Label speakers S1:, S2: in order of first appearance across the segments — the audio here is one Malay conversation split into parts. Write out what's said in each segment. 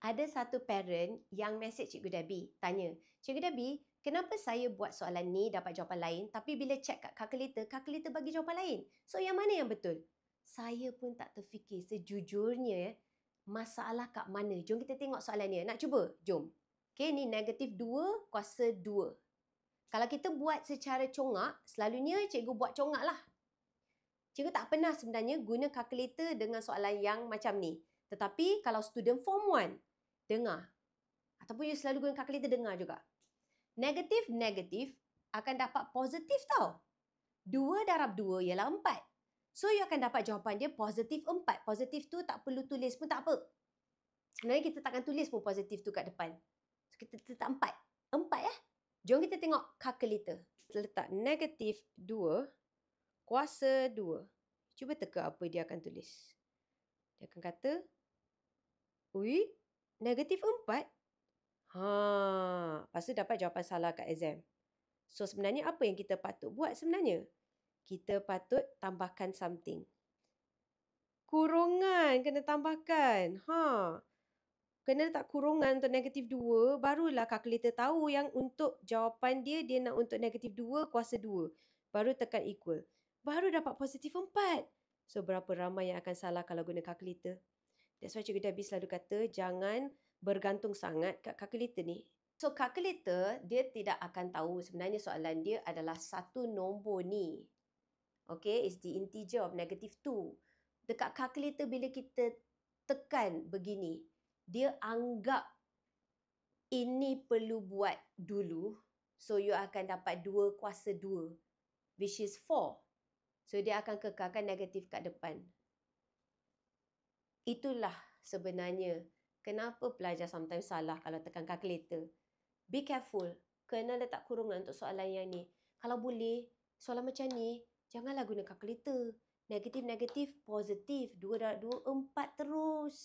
S1: Ada satu parent yang mesej Cikgu Debbie, tanya, Cikgu Debbie, kenapa saya buat soalan ni dapat jawapan lain tapi bila check kat kalkulator bagi jawapan lain? So yang mana yang betul? Saya pun tak terfikir sejujurnya masalah kat mana. Jom kita tengok soalan dia. Nak cuba? Jom. Okay, ni negatif 2 kuasa 2. Kalau kita buat secara congak, selalunya cikgu buat congak lah. Cikgu tak pernah sebenarnya guna kalkulator dengan soalan yang macam ni. Tetapi kalau student form 1, dengar. Ataupun you selalu guna kalkulator, dengar juga. Negatif akan dapat positif tau. 2 darab 2 ialah 4. So, you akan dapat jawapan dia positif 4. Positif tu tak perlu tulis pun tak apa. Sebenarnya kita takkan tulis pun positif tu kat depan. So, kita letak 4. 4 . Jom kita tengok kalkulator. Kita letak negatif 2 kuasa 2. Cuba teka apa dia akan tulis. Dia akan kata, ui, negatif 4. Lepas tu dapat jawapan salah kat exam. So sebenarnya apa yang kita patut buat sebenarnya? Kita patut tambahkan something. Kurungan kena tambahkan. Kena letak kurungan untuk negatif 2. Barulah kalkulator tahu yang untuk jawapan dia nak untuk negatif 2 kuasa 2. Baru tekan equal. Baru dapat positif 4. So berapa ramai yang akan salah kalau guna kalkulator? That's why Cikgu Debbie selalu kata jangan bergantung sangat kat kalkulator ni. So kalkulator dia tidak akan tahu sebenarnya soalan dia adalah satu nombor ni. Okay, it's the integer of negative 2. Dekat kalkulator bila kita tekan begini, dia anggap ini perlu buat dulu. So you akan dapat 2 kuasa 2, which is 4. So dia akan kekalkan negatif kat depan. Itulah sebenarnya kenapa pelajar sometimes salah kalau tekan kalkulator. Be careful. Kena letak kurungan untuk soalan yang ni. Kalau boleh, soalan macam ni, janganlah guna kalkulator. Negatif, positif. 2 darab 2, 4 terus.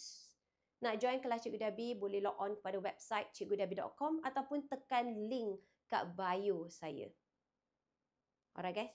S1: Nak join kelas Cikgu Debbie, boleh log on kepada website cikgudebbie.com ataupun tekan link kat bio saya. Alright guys?